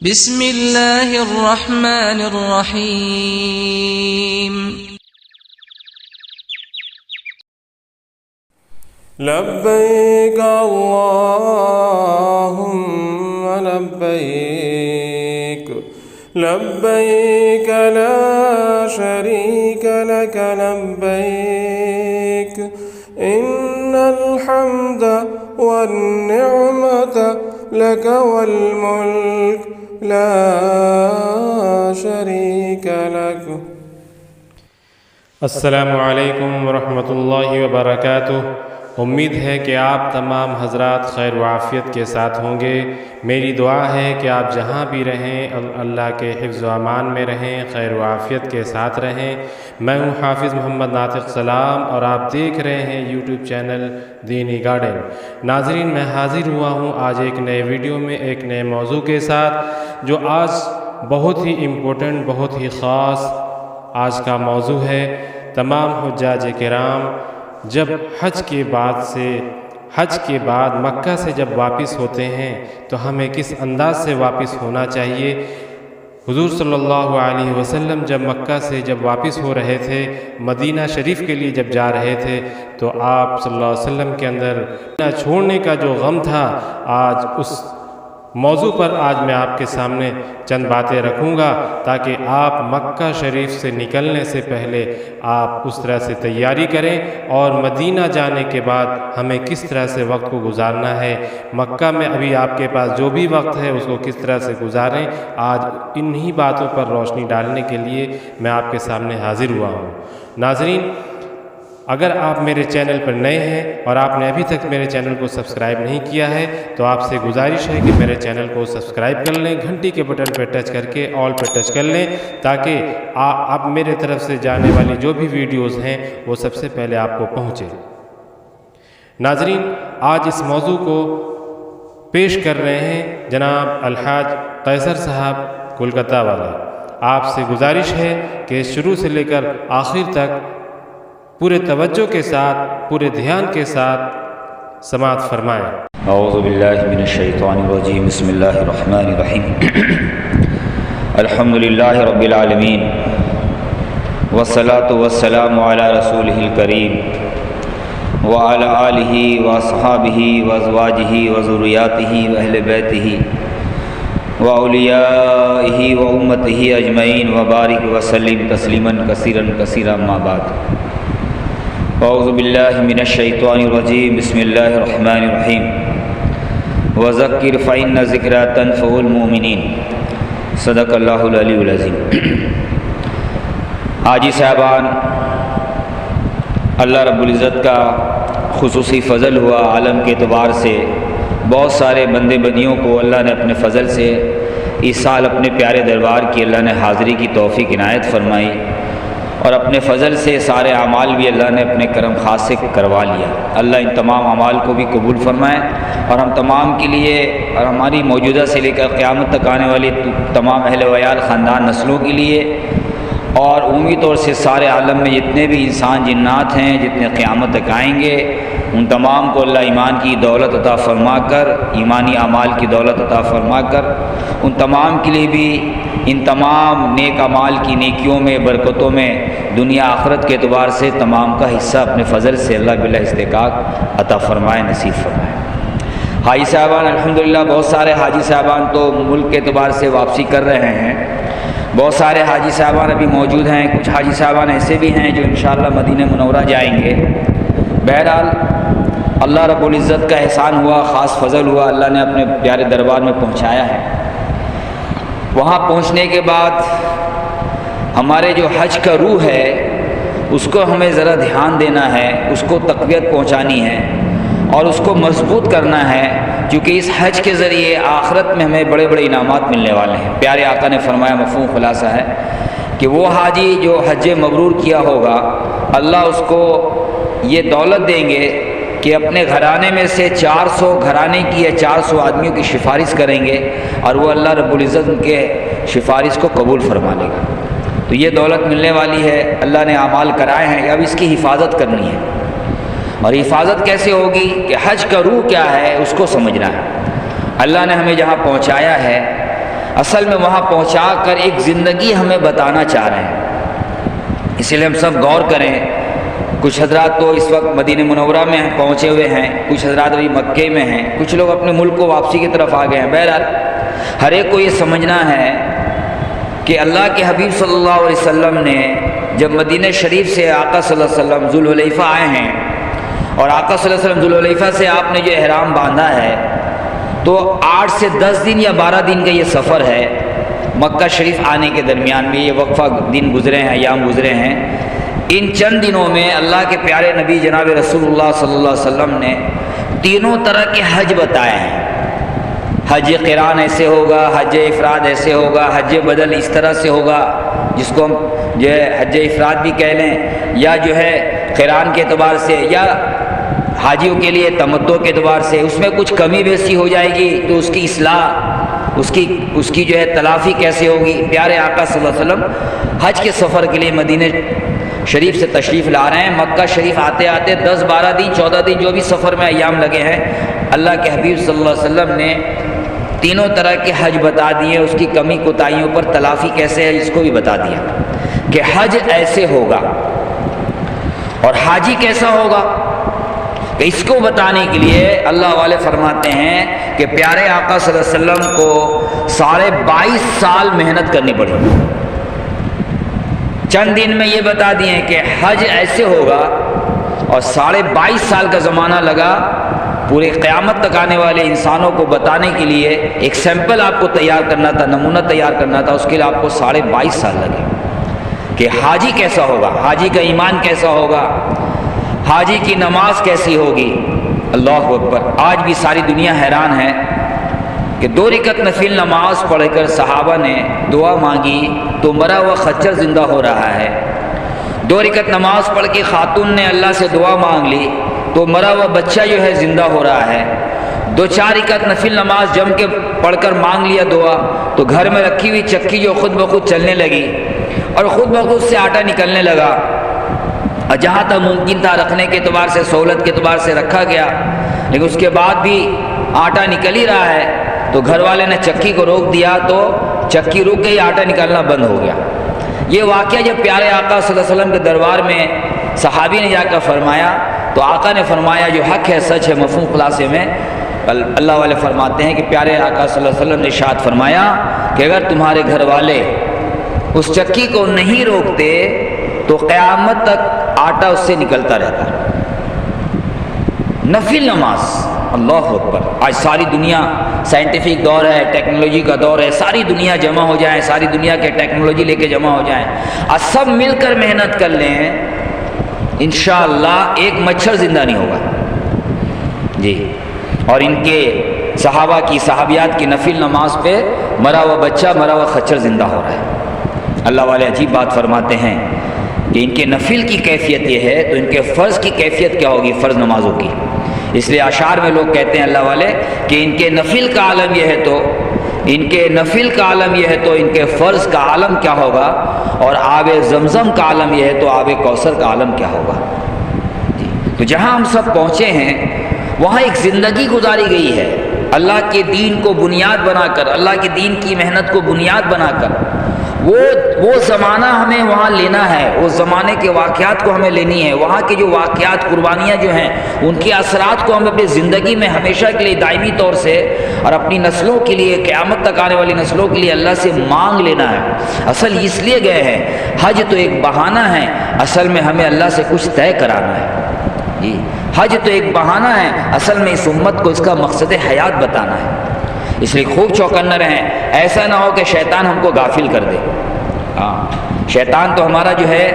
بسم اللہ الرحمن الرحیم لبیک اللہم لبیک لبیک لا شریک لک لبیک ان الحمد والنعمت لک والملک لا شریک لک۔ السلام علیکم ورحمۃ اللہ وبرکاتہ۔ امید ہے کہ آپ تمام حضرات خیر و عافیت کے ساتھ ہوں گے۔ میری دعا ہے کہ آپ جہاں بھی رہیں اللہ کے حفظ و امان میں رہیں، خیر و عافیت کے ساتھ رہیں۔ میں ہوں حافظ محمد ناطق سلام اور آپ دیکھ رہے ہیں یوٹیوب چینل دینی گارڈن۔ ناظرین، میں حاضر ہوا ہوں آج ایک نئے ویڈیو میں ایک نئے موضوع کے ساتھ، جو آج بہت ہی امپورٹنٹ، بہت ہی خاص آج کا موضوع ہے۔ تمام حجاج کرام جب حج کے بعد مکہ سے جب واپس ہوتے ہیں تو ہمیں کس انداز سے واپس ہونا چاہیے۔ حضور صلی اللہ علیہ وسلم جب مکہ سے جب واپس ہو رہے تھے، مدینہ شریف کے لیے جب جا رہے تھے، تو آپ صلی اللہ علیہ وسلم کے اندر چھوڑنے کا جو غم تھا، آج اس موضوع پر آج میں آپ کے سامنے چند باتیں رکھوں گا، تاکہ آپ مکہ شریف سے نکلنے سے پہلے آپ اس طرح سے تیاری کریں، اور مدینہ جانے کے بعد ہمیں کس طرح سے وقت کو گزارنا ہے، مکہ میں ابھی آپ کے پاس جو بھی وقت ہے اس کو کس طرح سے گزاریں۔ آج انہی باتوں پر روشنی ڈالنے کے لیے میں آپ کے سامنے حاضر ہوا ہوں۔ ناظرین، اگر آپ میرے چینل پر نئے ہیں اور آپ نے ابھی تک میرے چینل کو سبسکرائب نہیں کیا ہے تو آپ سے گزارش ہے کہ میرے چینل کو سبسکرائب کر لیں، گھنٹی کے بٹن پہ ٹچ کر کے آل پہ ٹچ کر لیں، تاکہ آپ میرے طرف سے جانے والی جو بھی ویڈیوز ہیں وہ سب سے پہلے آپ کو پہنچے۔ ناظرین، آج اس موضوع کو پیش کر رہے ہیں جناب الحاج قیصر صاحب کولکتہ والے۔ آپ سے گزارش ہے کہ شروع سے لے کر آخر تک پورے توجہ کے ساتھ، پورے دھیان کے ساتھ سماعت فرمائیں۔ اعوذ باللہ من الشیطان الرجیم، بسم اللہ الرحمن الرحیم۔ الحمدللہ رب العالمین، والصلاة والسلام علی رسولہ الکریم، وعلی آلہ واصحابہ وازواجہ وذریاتہ واہل بیتہ واولیائہ وامتہ اجمعین، وبارک وسلم تسلیما کثیرا کثیرا، اما بعد۔ اعوذ باللہ من الشیطان الرجیم، بسم اللہ الرحمن الرحیم۔ وذکر فإن الذکریٰ تنفع المؤمنین، صدق اللہ العلی العظیم۔ حاجی صاحبان، اللہ رب العزت کا خصوصی فضل ہوا، عالم کے اعتبار سے بہت سارے بندے بندیوں کو اللہ نے اپنے فضل سے اس سال اپنے پیارے دربار کی اللہ نے حاضری کی توفیق عنایت فرمائی، اور اپنے فضل سے سارے اعمال بھی اللہ نے اپنے کرم خاص سے کروا لیا۔ اللہ ان تمام اعمال کو بھی قبول فرمائے، اور ہم تمام کے لیے اور ہماری موجودہ سے لے کر قیامت تک آنے والی تمام اہل ویال خاندان نسلوں کے لیے، اور عمومی طور سے سارے عالم میں جتنے بھی انسان جنات ہیں، جتنے قیامت تک آئیں گے، ان تمام کو اللہ ایمان کی دولت عطا فرما کر، ایمانی اعمال کی دولت عطا فرما کر، ان تمام کے لیے بھی ان تمام نیک اعمال کی نیکیوں میں، برکتوں میں، دنیا آخرت کے اعتبار سے تمام کا حصہ اپنے فضل سے اللہ باللہ استحقاق عطا فرمائے، نصیب فرمائے۔ حاجی صاحبان، الحمدللہ بہت سارے حاجی صاحبان تو ملک کے اعتبار سے واپسی کر رہے ہیں، بہت سارے حاجی صاحبان ابھی موجود ہیں، کچھ حاجی صاحبان ایسے بھی ہیں جو انشاءاللہ مدینہ منورہ جائیں گے۔ بہرحال اللہ رب العزت کا احسان ہوا، خاص فضل ہوا، اللہ نے اپنے پیارے دربار میں پہنچایا ہے۔ وہاں پہنچنے کے بعد ہمارے جو حج کا روح ہے اس کو ہمیں ذرا دھیان دینا ہے، اس کو تقویت پہنچانی ہے اور اس کو مضبوط کرنا ہے، کیونکہ اس حج کے ذریعے آخرت میں ہمیں بڑے بڑے انعامات ملنے والے ہیں۔ پیارے آقا نے فرمایا، مفہوم خلاصہ ہے کہ وہ حاجی جو حج مبرور کیا ہوگا، اللہ اس کو یہ دولت دیں گے کہ اپنے گھرانے میں سے 400 گھرانے کی یا 400 آدمیوں کی سفارش کریں گے، اور وہ اللہ رب العزت ان کے سفارش کو قبول فرما لے گا۔ تو یہ دولت ملنے والی ہے، اللہ نے اعمال کرائے ہیں، اب اس کی حفاظت کرنی ہے۔ اور حفاظت کیسے ہوگی کہ حج کا روح کیا ہے اس کو سمجھنا ہے۔ اللہ نے ہمیں جہاں پہنچایا ہے، اصل میں وہاں پہنچا کر ایک زندگی ہمیں بتانا چاہ رہے ہیں۔ اسی لیے ہم سب غور کریں، کچھ حضرات تو اس وقت مدینہ منورہ میں پہنچے ہوئے ہیں، کچھ حضرات ابھی مکے میں ہیں، کچھ لوگ اپنے ملک کو واپسی کی طرف آ گئے ہیں۔ بہرحال ہر ایک کو یہ سمجھنا ہے کہ اللہ کے حبیب صلی اللہ علیہ وسلم نے جب مدینہ شریف سے آقا صلی اللہ علیہ وسلم ذوالحلیفہ آئے ہیں، اور آقا صلی اللہ علیہ وسلم ذوالحلیفہ سے آپ نے جو احرام باندھا ہے تو 8 سے 10 دن یا 12 دن کا یہ سفر ہے مکہ شریف آنے کے درمیان میں، یہ وقفہ دن گزرے ہیں، ایام گزرے ہیں۔ ان چند دنوں میں اللہ کے پیارے نبی جناب رسول اللہ صلی اللہ علیہ وسلم نے تینوں طرح کے حج بتائے ہیں۔ حج قران ایسے ہوگا، حج افراد ایسے ہوگا، حج بدل اس طرح سے ہوگا، جس کو ہم جو ہے حج افراد بھی کہہ لیں، یا جو ہے قران کے اعتبار سے، یا حاجیوں کے لیے تمتع کے اعتبار سے اس میں کچھ کمی بیسی ہو جائے گی تو اس کی اصلاح، اس کی جو ہے تلافی کیسے ہوگی۔ پیارے آقا صلی اللہ علیہ وسلم حج کے سفر کے لیے مدینہ شریف سے تشریف لا رہے ہیں۔ مکہ شریف آتے آتے 10 12 دن 14 دن جو بھی سفر میں ایام لگے ہیں، اللہ کے حبیب صلی اللہ علیہ وسلم نے تینوں طرح کے حج بتا دیے، اس کی کمی کوتاہیوں پر تلافی کیسے ہے اس کو بھی بتا دیا کہ حج ایسے ہوگا اور حاجی کیسا ہوگا۔ کہ اس کو بتانے کے لیے اللہ والے فرماتے ہیں کہ پیارے آقا صلی اللہ علیہ وسلم کو 22.5 سال محنت کرنی پڑی۔ چند دن میں یہ بتا دیے کہ حج ایسے ہوگا، اور 22.5 سال کا زمانہ لگا پورے قیامت تک آنے والے انسانوں کو بتانے کے لیے۔ ایک سیمپل آپ کو تیار کرنا تھا، نمونہ تیار کرنا تھا، اس کے لیے آپ کو 22.5 سال لگے کہ حاجی کیسا ہوگا، حاجی کا ایمان کیسا ہوگا، حاجی کی نماز کیسی ہوگی۔ اللہ اکبر! آج بھی ساری دنیا حیران ہے کہ 2 رکعت نفل نماز پڑھ کر صحابہ نے دعا مانگی تو مرا ہوا خچر زندہ ہو رہا ہے۔ 2 رکعت نماز پڑھ کے خاتون نے اللہ سے دعا مانگ لی تو مرا ہوا بچہ جو ہے زندہ ہو رہا ہے۔ 2-4 رکعت نفل نماز جم کے پڑھ کر مانگ لیا دعا تو گھر میں رکھی ہوئی چکی جو خود بخود چلنے لگی اور خود بخود سے آٹا نکلنے لگا، اور جہاں تک ممکن تھا رکھنے کے اعتبار سے، سہولت کے اعتبار سے رکھا گیا، لیکن اس کے بعد بھی آٹا نکل ہی رہا ہے تو گھر والے نے چکی کو روک دیا تو چکی رک گئی، آٹا نکلنا بند ہو گیا۔ یہ واقعہ جب پیارے آقا صلی اللہ علیہ وسلم کے دربار میں صحابی نے جا کر فرمایا تو آقا نے فرمایا جو حق ہے سچ ہے، مفہوم خلاصے میں اللہ والے فرماتے ہیں کہ پیارے آقا صلی اللہ علیہ وسلم نے ارشاد فرمایا کہ اگر تمہارے گھر والے اس چکی کو نہیں روکتے تو قیامت تک آٹا اس سے نکلتا رہتا۔ نفل نماز، اللہ اکبر! آج ساری دنیا سائنٹیفک دور ہے، ٹیکنالوجی کا دور ہے، ساری دنیا جمع ہو جائیں، ساری دنیا کے ٹیکنالوجی لے کے جمع ہو جائیں، اور سب مل کر محنت کر لیں، انشاءاللہ ایک مچھر زندہ نہیں ہوگا جی۔ اور ان کے صحابہ کی، صحابیات کی نفل نماز پہ مرا ہوا بچہ، مرا ہوا خچر زندہ ہو رہا ہے۔ اللہ والے عجیب بات فرماتے ہیں کہ ان کے نفل کی کیفیت یہ ہے تو ان کے فرض کی کیفیت کیا ہوگی، فرض نمازوں کی۔ اس لیے اشعار میں لوگ کہتے ہیں اللہ والے کہ ان کے نفل کا عالم یہ ہے تو ان کے نفل کا عالم یہ ہے تو ان کے فرض کا عالم کیا ہوگا، اور آب زمزم کا عالم یہ ہے تو آب کوثر کا عالم کیا ہوگا جی۔ تو جہاں ہم سب پہنچے ہیں وہاں ایک زندگی گزاری گئی ہے اللہ کے دین کو بنیاد بنا کر، اللہ کے دین کی محنت کو بنیاد بنا کر۔ وہ زمانہ ہمیں وہاں لینا ہے، اس زمانے کے واقعات کو ہمیں لینی ہے، وہاں کے جو واقعات، قربانیاں جو ہیں ان کے اثرات کو ہمیں اپنی زندگی میں ہمیشہ کے لیے دائمی طور سے اور اپنی نسلوں کے لیے، قیامت تک آنے والی نسلوں کے لیے اللہ سے مانگ لینا ہے۔ اصل اس لیے گئے ہیں، حج تو ایک بہانہ ہے، اصل میں ہمیں اللہ سے کچھ طے کرانا ہے جی۔ حج تو ایک بہانہ ہے، اصل میں اس امت کو اس کا مقصد حیات بتانا ہے۔ اس لیے خوب چوکنا رہیں، ایسا نہ ہو کہ شیطان ہم کو غافل کر دے۔ شیطان تو ہمارا جو ہے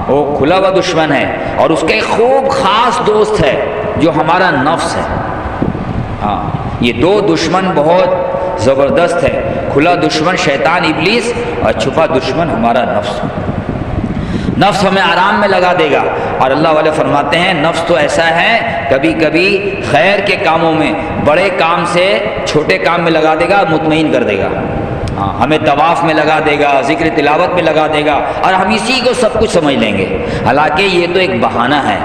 وہ کھلا ہوا دشمن ہے، اور اس کا ایک خوب خاص دوست ہے جو ہمارا نفس ہے۔ یہ 2 دشمن بہت زبردست ہے، کھلا دشمن شیطان ابلیس، اور چھپا دشمن ہمارا نفس۔ نفس ہمیں آرام میں لگا دے گا، اور اللہ والے فرماتے ہیں نفس تو ایسا ہے کبھی کبھی خیر کے کاموں میں، بڑے کام سے چھوٹے کام میں لگا دے گا، مطمئن کر دے گا۔ ہمیں طواف میں لگا دے گا، ذکر تلاوت میں لگا دے گا، اور ہم اسی کو سب کچھ سمجھ لیں گے، حالانکہ یہ تو ایک بہانہ ہے۔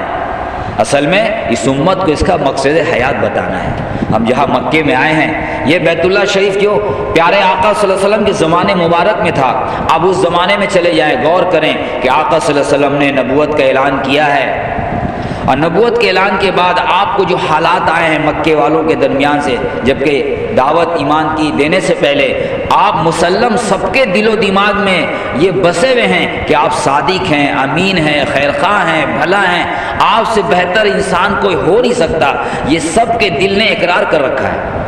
اصل میں اس امت کو اس کا مقصد حیات بتانا ہے۔ ہم جہاں مکے میں آئے ہیں، یہ بیت اللہ شریف جو پیارے آقا صلی اللہ علیہ وسلم کے زمانے مبارک میں تھا، اب اس زمانے میں چلے جائیں، غور کریں کہ آقا صلی اللہ علیہ وسلم نے نبوت کا اعلان کیا ہے، اور نبوت کے اعلان کے بعد آپ کو جو حالات آئے ہیں مکے والوں کے درمیان سے، جبکہ دعوت ایمان کی دینے سے پہلے آپ مسلم سب کے دل و دماغ میں یہ بسے ہوئے ہیں کہ آپ صادق ہیں، امین ہیں، خیرخواہ ہیں، بھلا ہیں، آپ سے بہتر انسان کوئی ہو نہیں سکتا، یہ سب کے دل نے اقرار کر رکھا ہے۔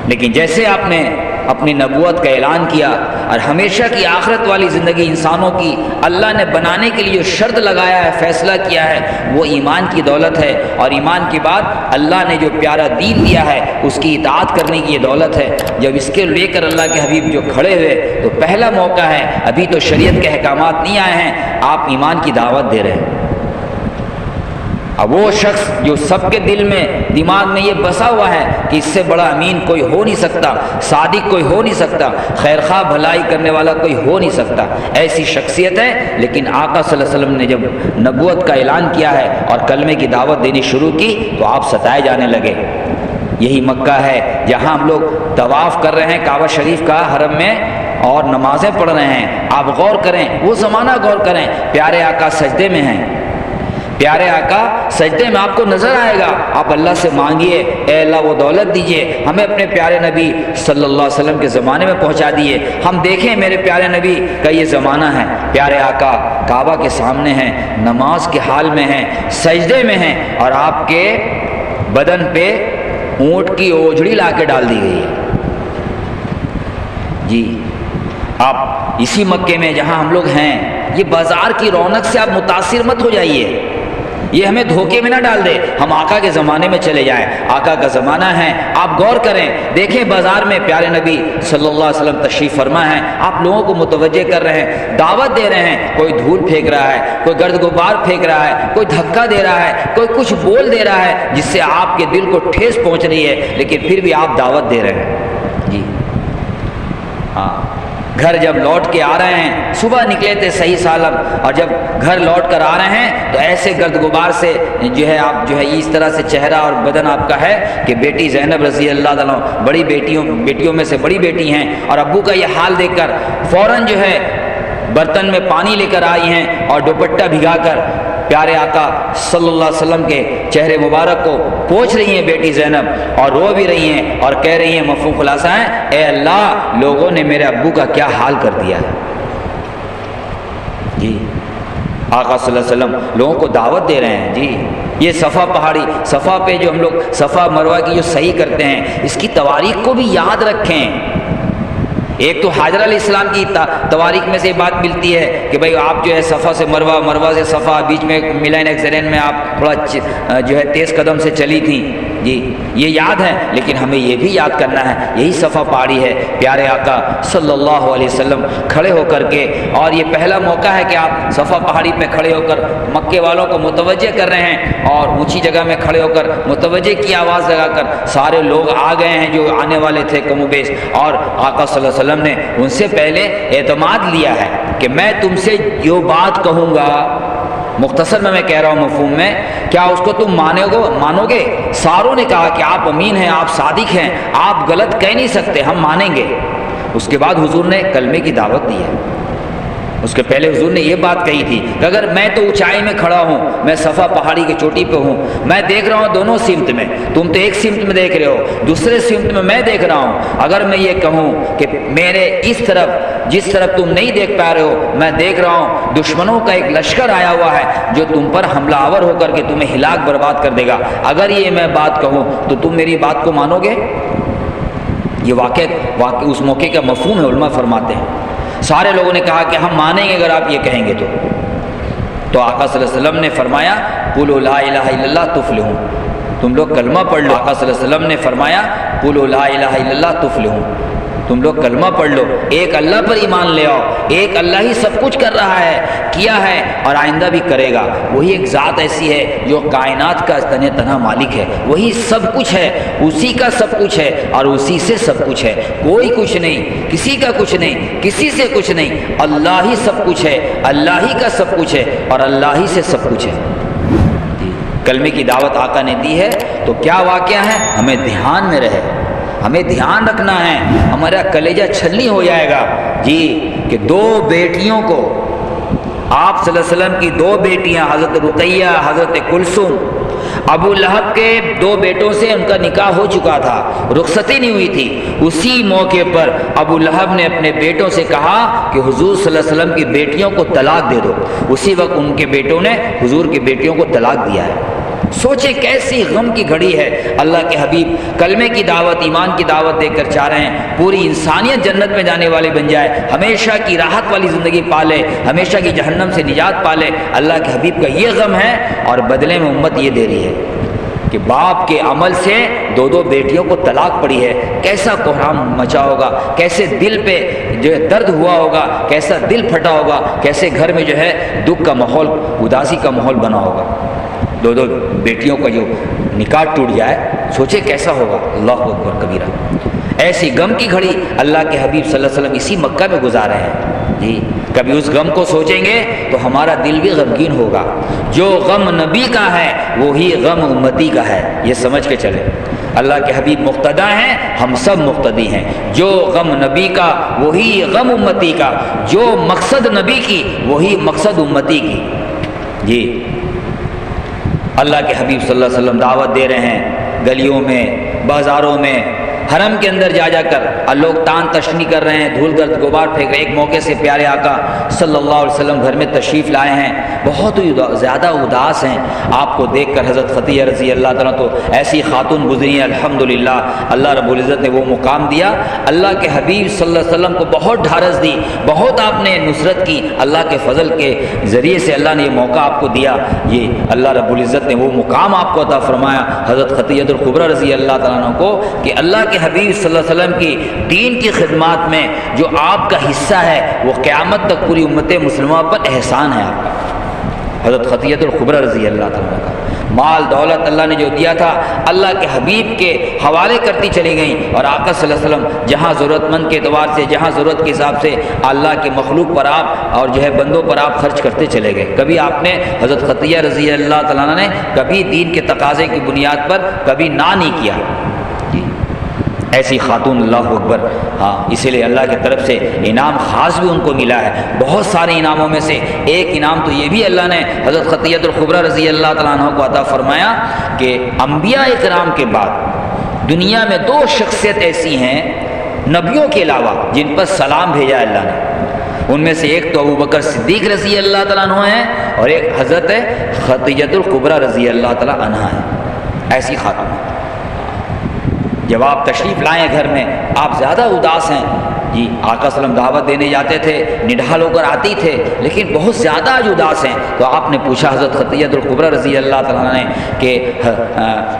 لیکن جیسے آپ نے اپنی نبوت کا اعلان کیا اور ہمیشہ کی آخرت والی زندگی انسانوں کی اللہ نے بنانے کے لیے جو شرط لگایا ہے، فیصلہ کیا ہے، وہ ایمان کی دولت ہے، اور ایمان کے بعد اللہ نے جو پیارا دین دیا ہے اس کی اطاعت کرنے کی یہ دولت ہے۔ جب اس کے لے کر اللہ کے حبیب جو کھڑے ہوئے تو پہلا موقع ہے، ابھی تو شریعت کے احکامات نہیں آئے ہیں، آپ ایمان کی دعوت دے رہے ہیں۔ اب وہ شخص جو سب کے دل میں دماغ میں یہ بسا ہوا ہے کہ اس سے بڑا امین کوئی ہو نہیں سکتا، صادق کوئی ہو نہیں سکتا، خیرخواہ بھلائی کرنے والا کوئی ہو نہیں سکتا، ایسی شخصیت ہے، لیکن آقا صلی اللہ علیہ وسلم نے جب نبوت کا اعلان کیا ہے اور کلمے کی دعوت دینی شروع کی تو آپ ستائے جانے لگے۔ یہی مکہ ہے جہاں ہم لوگ طواف کر رہے ہیں کعبہ شریف کا حرم میں اور نمازیں پڑھ رہے ہیں۔ آپ غور کریں، وہ زمانہ غور کریں، پیارے آقا سجدے میں ہیں، پیارے آقا سجدے میں آپ کو نظر آئے گا، آپ اللہ سے مانگیے، اے اللہ وہ دولت دیجئے، ہمیں اپنے پیارے نبی صلی اللہ علیہ وسلم کے زمانے میں پہنچا دیے، ہم دیکھیں میرے پیارے نبی کا یہ زمانہ ہے۔ پیارے آقا کعبہ کے سامنے ہیں، نماز کے حال میں ہیں، سجدے میں ہیں، اور آپ کے بدن پہ اونٹ کی اوجھڑی لا کے ڈال دی گئی ہے۔ جی آپ اسی مکے میں جہاں ہم لوگ ہیں، یہ بازار کی رونق سے آپ متاثر مت ہو جائیے، یہ ہمیں دھوکے میں نہ ڈال دے۔ ہم آقا کے زمانے میں چلے جائیں، آقا کا زمانہ ہے، آپ غور کریں، دیکھیں بازار میں پیارے نبی صلی اللہ علیہ وسلم تشریف فرما ہے، آپ لوگوں کو متوجہ کر رہے ہیں، دعوت دے رہے ہیں، کوئی دھول پھینک رہا ہے، کوئی گرد غبار پھینک رہا ہے، کوئی دھکا دے رہا ہے، کوئی کچھ بول دے رہا ہے جس سے آپ کے دل کو ٹھیس پہنچ رہی ہے، لیکن پھر بھی آپ دعوت دے رہے ہیں۔ جی ہاں، گھر جب لوٹ کے آ رہے ہیں، صبح نکلے تھے صحیح سالم، اور جب گھر لوٹ کر آ رہے ہیں تو ایسے گرد غبار سے جو ہے آپ جو ہے اس طرح سے چہرہ اور بدن آپ کا ہے کہ بیٹی زینب رضی اللہ عنہ بڑی بیٹیوں میں سے بڑی بیٹی ہیں، اور ابو کا یہ حال دیکھ کر فوراً جو ہے برتن میں پانی لے کر آئی ہیں اور دوپٹہ بھگا کر پیارے آقا صلی اللہ علیہ وسلم کے چہرے مبارک کو پوچھ رہی ہیں بیٹی زینب، اور رو بھی رہی ہیں اور کہہ رہی ہیں، مفہوم خلاصہ ہے، اے اللہ لوگوں نے میرے ابو کا کیا حال کر دیا ہے۔ جی آقا صلی اللہ علیہ وسلم لوگوں کو دعوت دے رہے ہیں۔ جی یہ صفا پہاڑی، صفا پہ جو ہم لوگ صفا مروہ کی جو صحیح کرتے ہیں، اس کی تواریخ کو بھی یاد رکھیں۔ ایک تو حاجر علیہ السلام کی تواریخ میں سے یہ بات ملتی ہے کہ بھائی آپ جو ہے صفا سے مروہ، مروہ سے صفا، بیچ میں ملین ایکسیڈنٹ میں آپ تھوڑا جو ہے تیز قدم سے چلی تھیں۔ جی یہ یاد ہے، لیکن ہمیں یہ بھی یاد کرنا ہے، یہی صفا پہاڑی ہے، پیارے آقا صلی اللہ علیہ وسلم کھڑے ہو کر کے، اور یہ پہلا موقع ہے کہ آپ صفا پہاڑی پہ کھڑے ہو کر مکے والوں کو متوجہ کر رہے ہیں، اور اونچی جگہ میں کھڑے ہو کر متوجہ کی آواز لگا کر سارے لوگ آ گئے ہیں جو آنے والے تھے کم و بیش، اور آقا صلی اللہ علیہ وسلم نے ان سے پہلے اعتماد لیا ہے کہ میں تم سے جو بات کہوں گا، مختصر میں کہہ رہا ہوں مفہوم میں، کیا اس کو تم مانو گے؟ ساروں نے کہا کہ آپ امین ہیں، آپ صادق ہیں، آپ غلط کہہ نہیں سکتے، ہم مانیں گے۔ اس کے بعد حضور نے کلمے کی دعوت دی ہے۔ اس کے پہلے حضور نے یہ بات کہی تھی کہ اگر میں تو اونچائی میں کھڑا ہوں، میں صفا پہاڑی کی چوٹی پہ ہوں، میں دیکھ رہا ہوں دونوں سمت میں، تم تو ایک سمت میں دیکھ رہے ہو، دوسرے سمت میں دیکھ رہا ہوں، اگر میں یہ کہوں کہ میرے اس طرف جس طرف تم نہیں دیکھ پا رہے ہو میں دیکھ رہا ہوں، دشمنوں کا ایک لشکر آیا ہوا ہے جو تم پر حملہ آور ہو کر کے تمہیں ہلاک برباد کر دے گا، اگر یہ میں بات کہوں تو تم میری بات کو مانو گے؟ یہ واقع اس موقع کا مفہوم ہے، علماء فرماتے ہیں۔ سارے لوگوں نے کہا کہ ہم مانیں گے اگر آپ یہ کہیں گے تو آقا صلی اللہ علیہ وسلم نے فرمایا قولوا لا الہ الا اللہ تفلحون، تم لوگ کلمہ پڑھ لو۔ آقا صلی اللہ علیہ وسلم نے فرمایا قولوا لا الہ الا اللہ تفلحون، تم لوگ کلمہ پڑھ لو، ایک اللہ پر ایمان لے آؤ، ایک اللہ ہی سب کچھ کر رہا ہے، کیا ہے اور آئندہ بھی کرے گا، وہی ایک ذات ایسی ہے جو کائنات کا تنہا مالک ہے، وہی سب کچھ ہے، اسی کا سب کچھ ہے اور اسی سے سب کچھ ہے، کوئی کچھ نہیں، کسی کا کچھ نہیں، کسی سے کچھ نہیں، اللہ ہی سب کچھ ہے، اللہ ہی کا سب کچھ ہے اور اللہ ہی سے سب کچھ ہے۔ کلمے کی دعوت آقا نے دی ہے تو کیا واقعہ ہے، ہمیں دھیان میں رہے، ہمیں دھیان رکھنا ہے، ہمارا کلیجہ چھلنی ہو جائے گا جی کہ دو بیٹیوں کو، آپ صلی اللہ علیہ وسلم کی دو بیٹیاں حضرت رقیہ، حضرت کلثوم، ابو لہب کے دو بیٹوں سے ان کا نکاح ہو چکا تھا، رخصتی نہیں ہوئی تھی، اسی موقع پر ابو لہب نے اپنے بیٹوں سے کہا کہ حضور صلی اللہ علیہ وسلم کی بیٹیوں کو طلاق دے دو، اسی وقت ان کے بیٹوں نے حضور کی بیٹیوں کو طلاق دیا ہے۔ سوچیں کیسی غم کی گھڑی ہے، اللہ کے حبیب کلمے کی دعوت، ایمان کی دعوت دے کر چاہ رہے ہیں پوری انسانیت جنت میں جانے والی بن جائے، ہمیشہ کی راحت والی زندگی پالے، ہمیشہ کی جہنم سے نجات پالے، اللہ کے حبیب کا یہ غم ہے، اور بدلے میں امت یہ دے رہی ہے کہ باپ کے عمل سے دو دو بیٹیوں کو طلاق پڑی ہے۔ کیسا کوہرام مچا ہوگا، کیسے دل پہ جو ہے درد ہوا ہوگا، کیسا دل پھٹا ہوگا، کیسے گھر میں جو ہے دکھ کا ماحول، اداسی کا ماحول بنا ہوگا۔ دو دو بیٹیوں کا جو نکاح ٹوٹ جائے، سوچے کیسا ہوگا، اللہ اکبر کبیرہ۔ ایسی غم کی گھڑی اللہ کے حبیب صلی اللہ علیہ وسلم اسی مکہ میں گزارے ہیں جی۔ کبھی اس غم کو سوچیں گے تو ہمارا دل بھی غمگین ہوگا، جو غم نبی کا ہے وہی غم امتی کا ہے، یہ سمجھ کے چلے۔ اللہ کے حبیب مقتدا ہیں، ہم سب مقتدی ہیں، جو غم نبی کا وہی غم امتی کا، جو مقصد نبی کی وہی مقصد امتی کی جی۔ اللہ کے حبیب صلی اللہ علیہ وسلم دعوت دے رہے ہیں، گلیوں میں، بازاروں میں، حرم کے اندر جا جا کر لوگ تان تشنی کر رہے ہیں، دھول گرد غبار پھینک رہے ہیں۔ ایک موقع سے پیارے آقا صلی اللہ علیہ وسلم گھر میں تشریف لائے ہیں، بہت ہی زیادہ اداس ہیں، آپ کو دیکھ کر حضرت خدیجہ رضی اللہ تعالیٰ تو ایسی خاتون گزری ہیں الحمدللہ، اللہ رب العزت نے وہ مقام دیا۔ اللہ کے حبیب صلی اللہ علیہ وسلم کو بہت ڈھارس دی، بہت آپ نے نصرت کی، اللہ کے فضل کے ذریعے سے اللہ نے یہ موقع آپ کو دیا، یہ اللہ رب العزت نے وہ مقام آپ کو عطا فرمایا حضرت خدیجہ الکبریٰ رضی اللہ تعالیٰ عنہ کو، کہ اللہ کے حبیب صلی اللہ علیہ وسلم کی دین کی خدمات میں جو آپ کا حصہ ہے وہ قیامت تک پوری امت مسلمہ پر احسان ہے آپ کا۔ حضرت خدیجہ الکبریٰ رضی اللہ تعالیٰ کا مال دولت اللہ نے جو دیا تھا اللہ کے حبیب کے حوالے کرتی چلی گئیں، اور آقا صلی اللہ علیہ وسلم جہاں ضرورت مند کے اعتبار سے، جہاں ضرورت کے حساب سے اللہ کے مخلوق پر آپ اور جو ہے بندوں پر آپ خرچ کرتے چلے گئے۔ کبھی آپ نے حضرت خدیجہ رضی اللہ تعالیٰ نے کبھی دین کے تقاضے کی بنیاد پر کبھی نہ نہیں کیا، ایسی خاتون، اللہ اکبر۔ ہاں، اسی لیے اللہ کی طرف سے انعام خاص بھی ان کو ملا ہے۔ بہت سارے انعاموں میں سے ایک انعام تو یہ بھی اللہ نے حضرت خدیجہ الکبریٰ رضی اللہ تعالیٰ عنہ کو عطا فرمایا کہ انبیاء اکرام کے بعد دنیا میں دو شخصیت ایسی ہیں نبیوں کے علاوہ جن پر سلام بھیجا اللہ نے، ان میں سے ایک تو ابوبکر صدیق رضی اللہ تعالیٰ عنہ ہیں، اور ایک حضرت خدیجہ الکبریٰ رضی اللہ تعالیٰ عنہ ہیں۔ ایسی خاتون ہیں۔ جب آپ تشریف لائیں گھر میں، آپ زیادہ اداس ہیں جی، آقا صلی اللہ علیہ وسلم دعوت دینے جاتے تھے، نڈھال ہو کر آتی تھے، لیکن بہت زیادہ آج اداس ہیں۔ تو آپ نے پوچھا حضرت خدیجہ الکبریٰ رضی اللہ تعالیٰ نے کہ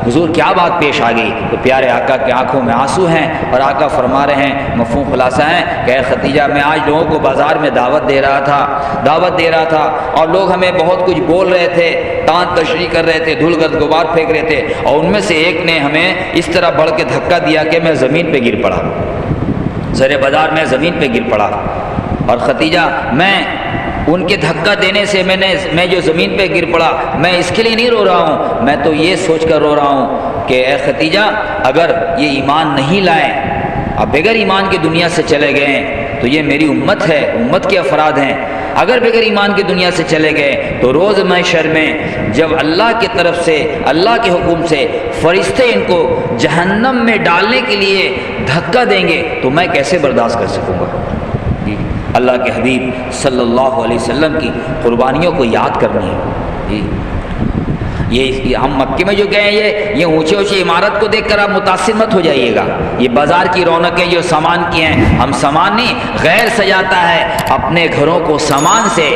حضور کیا بات پیش آ گئی؟ تو پیارے آقا کی آنکھوں میں آنسو ہیں، اور آقا فرما رہے ہیں، مفہوم خلاصہ ہیں کہ اے خدیجہ، میں آج لوگوں کو بازار میں دعوت دے رہا تھا اور لوگ ہمیں بہت کچھ بول رہے تھے، تان تشریح کر رہے تھے، دھول گرد غبار پھینک رہے تھے، اور ان میں سے ایک نے ہمیں اس طرح بڑھ کے دھکا دیا کہ میں زمین پہ گر پڑا، زر بازار میں زمین پہ گر پڑا۔ اور خدیجہ، میں ان کے دھکا دینے سے میں جو زمین پہ گر پڑا، میں اس کے لیے نہیں رو رہا ہوں، میں تو یہ سوچ کر رو رہا ہوں کہ اے خدیجہ، اگر یہ ایمان نہیں لائیں، اب بغیر ایمان کی دنیا سے چلے گئے تو یہ میری امت ہے، امت کے افراد ہیں، اگر بغیر ایمان کی دنیا سے چلے گئے تو روز محشر میں جب اللہ کی طرف سے، اللہ کے حکم سے فرشتے ان کو جہنم میں ڈالنے کے لیے دھکا دیں گے تو میں کیسے برداشت کر سکوں گا؟ جی، اللہ کے حبیب صلی اللہ علیہ وسلم کی قربانیوں کو یاد کرنی ہے جی۔ یہ ہم مکے میں جو گئے ہیں، یہ اونچے اونچے عمارت کو دیکھ کر آپ متاثر مت ہو جائیے گا، یہ بازار کی رونقیں جو سامان کی ہیں، ہم سامان نہیں، غیر سجاتا ہے اپنے گھروں کو سامان سے،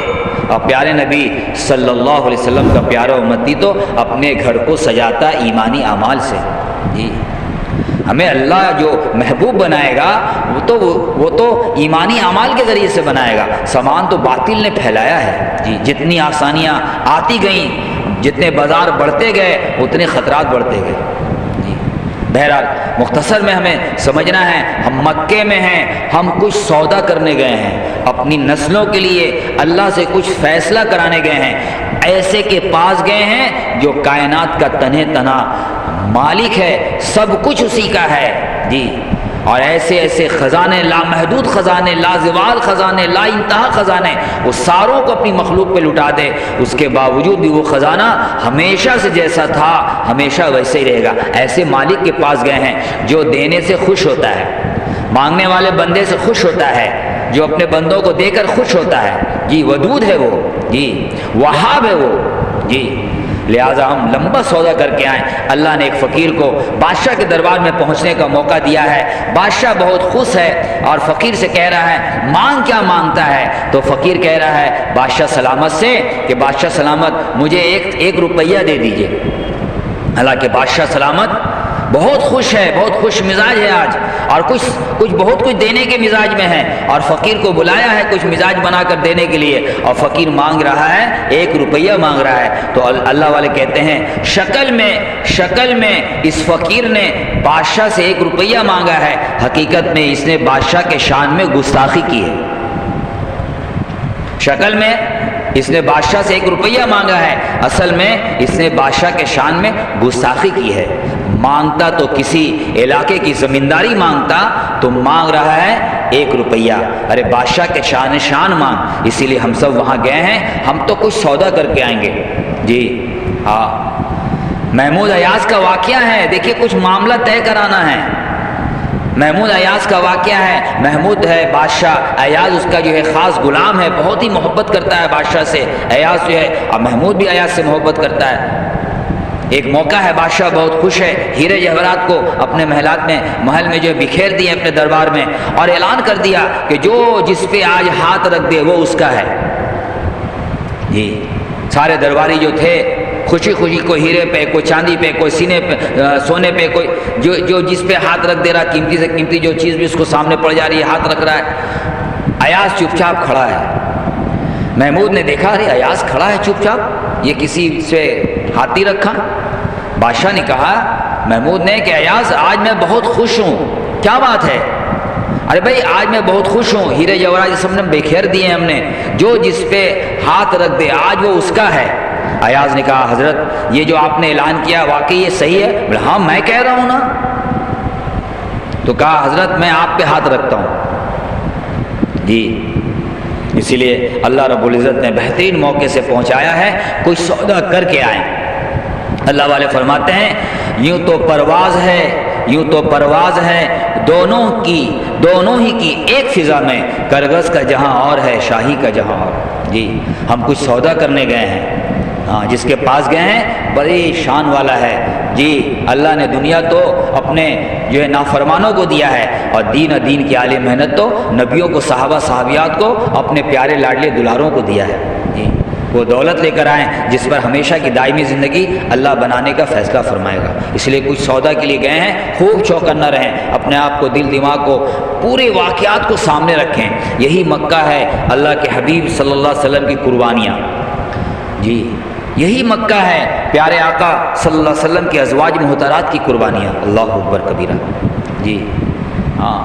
اور پیارے نبی صلی اللہ علیہ وسلم کا پیارا امتی تو اپنے گھر کو سجاتا ایمانی اعمال سے جی۔ ہمیں اللہ جو محبوب بنائے گا وہ تو ایمانی اعمال کے ذریعے سے بنائے گا، سامان تو باطل نے پھیلایا ہے جی۔ جتنی آسانیاں آتی گئیں، جتنے بازار بڑھتے گئے اتنے خطرات بڑھتے گئے جی۔ بہرحال مختصر میں ہمیں سمجھنا ہے، ہم مکے میں ہیں، ہم کچھ سودا کرنے گئے ہیں، اپنی نسلوں کے لیے اللہ سے کچھ فیصلہ کرانے گئے ہیں، ایسے کے پاس گئے ہیں جو کائنات کا تنہ تنہا مالک ہے، سب کچھ اسی کا ہے جی، اور ایسے ایسے خزانے، لامحدود خزانے، لازوال خزانے، لا انتہا خزانے، وہ ساروں کو اپنی مخلوق پہ لٹا دے، اس کے باوجود بھی وہ خزانہ ہمیشہ سے جیسا تھا ہمیشہ ویسے ہی رہے گا۔ ایسے مالک کے پاس گئے ہیں جو دینے سے خوش ہوتا ہے، مانگنے والے بندے سے خوش ہوتا ہے، جو اپنے بندوں کو دے کر خوش ہوتا ہے جی، ودود ہے وہ جی، وہاب ہے وہ جی، لہٰذا ہم لمبا سودا کر کے آئیں۔ اللہ نے ایک فقیر کو بادشاہ کے دربار میں پہنچنے کا موقع دیا ہے، بادشاہ بہت خوش ہے اور فقیر سے کہہ رہا ہے مانگ کیا مانگتا ہے؟ تو فقیر کہہ رہا ہے بادشاہ سلامت سے کہ بادشاہ سلامت مجھے ایک روپیہ دے دیجئے۔ حالانکہ بادشاہ سلامت بہت خوش ہے، بہت خوش مزاج ہے آج، اور بہت کچھ دینے کے مزاج میں ہے، اور فقیر کو بلایا ہے کچھ مزاج بنا کر دینے کے لیے، اور فقیر مانگ رہا ہے 1 روپیہ مانگ رہا ہے۔ تو اللہ والے کہتے ہیں شکل میں اس فقیر نے بادشاہ سے 1 روپیہ مانگا ہے، حقیقت میں اس نے بادشاہ کے شان میں گستاخی کی ہے۔ شکل میں اس نے بادشاہ سے 1 روپیہ مانگا ہے، اصل میں اس نے بادشاہ کے شان میں گستاخی کی ہے۔ مانگتا تو کسی علاقے کی زمینداری مانگتا، تو مانگ رہا ہے 1 روپیہ، ارے بادشاہ کے شان مانگ۔ اسی لیے ہم سب وہاں گئے ہیں، ہم تو کچھ سودا کر کے آئیں گے جی ہاں۔ محمود ایاز کا واقعہ ہے، دیکھیے کچھ معاملہ طے کرانا ہے۔ محمود ایاز کا واقعہ ہے، محمود ہے بادشاہ، ایاز اس کا جو ہے خاص غلام ہے، بہت ہی محبت کرتا ہے بادشاہ سے، ایاز جو ہے، اور محمود بھی ایاز سے محبت کرتا ہے۔ ایک موقع ہے، بادشاہ بہت خوش ہے، ہیرے جواہرات کو اپنے محل میں جو ہے بکھیر دیے اپنے دربار میں، اور اعلان کر دیا کہ جو جس پہ آج ہاتھ رکھ دے وہ اس کا ہے جی۔ سارے درباری جو تھے خوشی کوئی ہیرے پہ، کوئی چاندی پہ، کوئی سونے پہ، کوئی جو جس پہ ہاتھ رکھ دے رہا، قیمتی سے قیمتی جو چیز بھی اس کو سامنے پڑ جا رہی ہے ہاتھ رکھ رہا ہے۔ ایاز چپ چاپ کھڑا ہے، محمود نے دیکھا ارے ایاز کھڑا ہے چپ چاپ، یہ کسی سے ہاتھی رکھا؟ بادشاہ نے کہا محمود نے کہ ایاز آج میں بہت خوش ہوں، کیا بات ہے؟ ارے بھائی آج میں بہت خوش ہوں، ہیرے جواہرات سب نے بکھیر دیے ہم نے، جو جس پہ ہاتھ رکھ دے آج وہ اس کا ہے۔ ایاز نے کہا حضرت یہ جو آپ نے اعلان کیا واقعی یہ صحیح ہے؟ بولے ہاں میں کہہ رہا ہوں نا۔ تو کہا حضرت میں آپ پہ ہاتھ رکھتا ہوں جی۔ اسی لیے اللہ رب العزت نے بہترین موقع سے پہنچایا ہے، کچھ سودا کر کے آئیں۔ اللہ والے فرماتے ہیں یوں تو پرواز ہے دونوں ہی کی ایک فضا میں، کرگس کا جہاں اور ہے شاہی کا جہاں اور جی۔ ہم کچھ سودا کرنے گئے ہیں، ہاں جس کے پاس گئے ہیں بڑی شان والا ہے جی۔ اللہ نے دنیا تو اپنے جو ہے نافرمانوں کو دیا ہے، اور دین کی عالی محنت تو نبیوں کو، صحابہ صحابیات کو، اپنے پیارے لاڈلے دلاروں کو دیا ہے جی۔ وہ دولت لے کر آئیں جس پر ہمیشہ کی دائمی زندگی اللہ بنانے کا فیصلہ فرمائے گا۔ اس لیے کچھ سودا کے لیے گئے ہیں، خوب چوکنا رہیں، اپنے آپ کو، دل دماغ کو، پورے واقعات کو سامنے رکھیں۔ یہی مکہ ہے اللہ کے حبیب صلی اللہ علیہ وسلم کی قربانیاں جی، یہی مکہ ہے پیارے آقا صلی اللہ علیہ وسلم کی ازواج محترات کی قربانیاں۔ اللہ اکبر کبیرہ جی ہاں،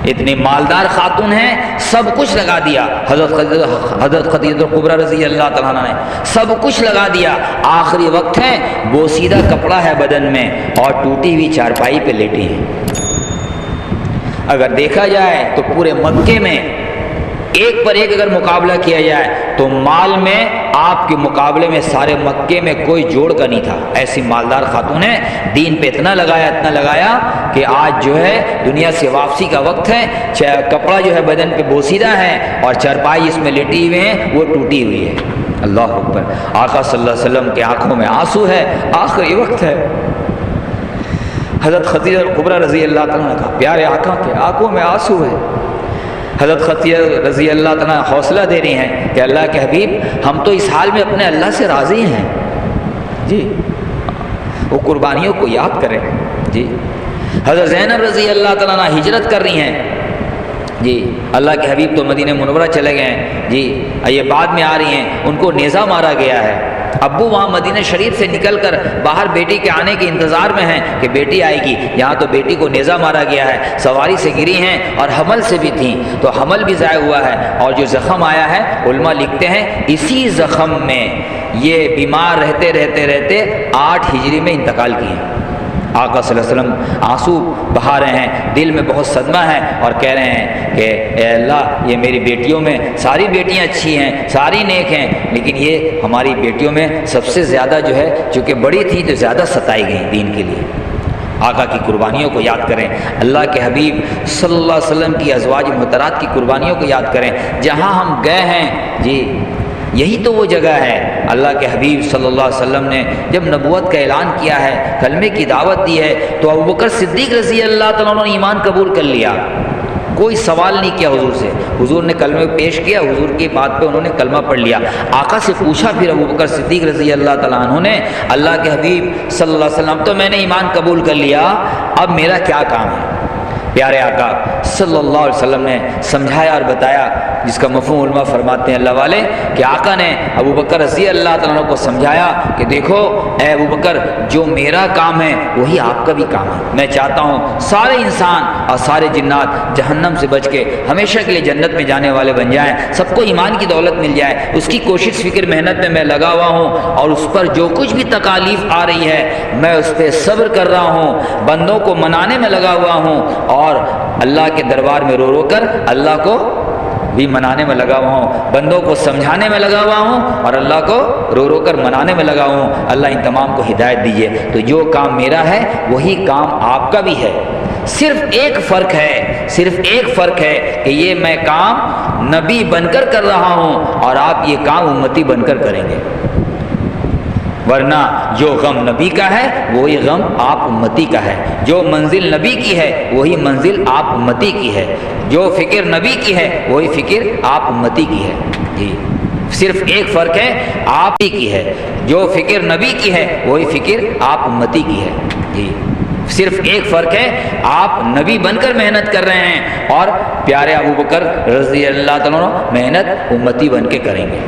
اتنے مالدار خاتون ہیں، سب کچھ لگا دیا۔ حضرت خدیجہ کبریٰ رضی اللہ تعالیٰ عنہ نے سب کچھ لگا دیا۔ آخری وقت ہے، بوسیدہ کپڑا ہے بدن میں اور ٹوٹی ہوئی چارپائی پہ لیٹی ہیں۔ اگر دیکھا جائے تو پورے مکے میں ایک پر ایک اگر مقابلہ کیا جائے تو مال میں آپ کے مقابلے میں سارے مکے میں کوئی جوڑ کا نہیں تھا۔ ایسی مالدار خاتون ہے، دین پہ اتنا لگایا کہ آج جو ہے دنیا سے واپسی کا وقت ہے، کپڑا جو ہے بدن پہ بوسیدہ ہے اور چارپائی اس میں لیٹی ہوئے ہیں وہ ٹوٹی ہوئی ہے۔ اللہ اکبر۔ آقا صلی اللہ علیہ وسلم کے آنکھوں میں آنسو ہے، آخری وقت ہے۔ حضرت خدیجہ کبریٰ رضی اللہ تعالیٰ نے کہا پیارے آقا کے آنکھوں میں آنسو ہے۔ حضرت خدیجہ رضی اللہ تعالیٰ حوصلہ دے رہی ہیں کہ اللہ کے حبیب ہم تو اس حال میں اپنے اللہ سے راضی ہیں جی، وہ قربانیوں کو یاد کریں جی۔ حضرت زینب رضی اللہ تعالیٰ ہجرت کر رہی ہیں جی، اللہ کے حبیب تو مدینہ منورہ چلے گئے ہیں جی، یہ بعد میں آ رہی ہیں، ان کو نیزہ مارا گیا ہے ابو وہاں مدینہ شریف سے نکل کر باہر بیٹی کے آنے کے انتظار میں ہیں کہ بیٹی آئے گی. یہاں تو بیٹی کو نیزہ مارا گیا ہے، سواری سے گری ہیں اور حمل سے بھی تھیں، تو حمل بھی ضائع ہوا ہے. اور جو زخم آیا ہے علماء لکھتے ہیں اسی زخم میں یہ بیمار رہتے رہتے رہتے 8 ہجری میں انتقال کیے. آقا صلی اللہ علیہ وسلم آنسو بہا رہے ہیں، دل میں بہت صدمہ ہے اور کہہ رہے ہیں کہ اے اللہ، یہ میری بیٹیوں میں ساری بیٹیاں اچھی ہیں، ساری نیک ہیں، لیکن یہ ہماری بیٹیوں میں سب سے زیادہ جو ہے چونکہ بڑی تھی تو زیادہ ستائی گئی دین کے لیے. آقا کی قربانیوں کو یاد کریں، اللہ کے حبیب صلی اللہ علیہ وسلم کی ازواج مطہرات کی قربانیوں کو یاد کریں. جہاں ہم گئے ہیں جی یہی تو وہ جگہ ہے. اللہ کے حبیب صلی اللہ علیہ وسلم نے جب نبوت کا اعلان کیا ہے، کلمے کی دعوت دی ہے، تو ابوبکر صدیق رضی اللہ تعالیٰ عنہ نے ایمان قبول کر لیا. کوئی سوال نہیں کیا حضور سے، حضور نے کلمے پیش کیا، حضور کی بات پہ انہوں نے کلمہ پڑھ لیا. آقا سے پوچھا پھر ابوبکر صدیق رضی اللہ تعالیٰ عنہ نے، اللہ کے حبیب صلی اللہ علیہ وسلم تو میں نے ایمان قبول کر لیا، اب میرا کیا کام ہے؟ پیارے آقا صلی اللہ علیہ وسلم نے سمجھایا اور بتایا، جس کا مفہوم علماء فرماتے ہیں اللہ والے کہ آقا نے ابوبکر رضی اللہ تعالیٰ عنہ کو سمجھایا کہ دیکھو اے ابوبکر، جو میرا کام ہے وہی آپ کا بھی کام ہے. میں چاہتا ہوں سارے انسان اور سارے جنات جہنم سے بچ کے ہمیشہ کے لیے جنت میں جانے والے بن جائیں، سب کو ایمان کی دولت مل جائے. اس کی کوشش فکر محنت میں لگا ہوا ہوں، اور اس پر جو کچھ بھی تکالیف آ رہی ہے میں اس پہ صبر کر رہا ہوں، بندوں کو منانے میں لگا ہوا ہوں، اور اللہ کے دربار میں رو رو کر اللہ کو بھی منانے میں لگا ہوا ہوں، بندوں کو سمجھانے میں لگا ہوا ہوں اور اللہ کو رو رو کر منانے میں لگا ہوا ہوں. اللہ ان تمام کو ہدایت دیجیے. تو جو کام میرا ہے وہی کام آپ کا بھی ہے. صرف ایک فرق ہے کہ یہ میں کام نبی بن کر رہا ہوں اور آپ یہ کام امتی بن کر کریں گے. ورنہ جو غم نبی کا ہے وہی غم آپ امتی کا ہے، جو منزل نبی کی ہے وہی منزل آپ امتی کی ہے، جو فکر نبی کی ہے وہی فکر آپ امتی کی ہے. جی صرف ایک فرق ہے، آپ کی ہے، جو فکر نبی کی ہے وہی فکر آپ امتی کی ہے. جی صرف ایک فرق ہے، آپ نبی بن کر محنت کر رہے ہیں اور پیارے ابوبکر رضی اللہ تعالیٰ عنہ محنت امتی بن کے کریں گے.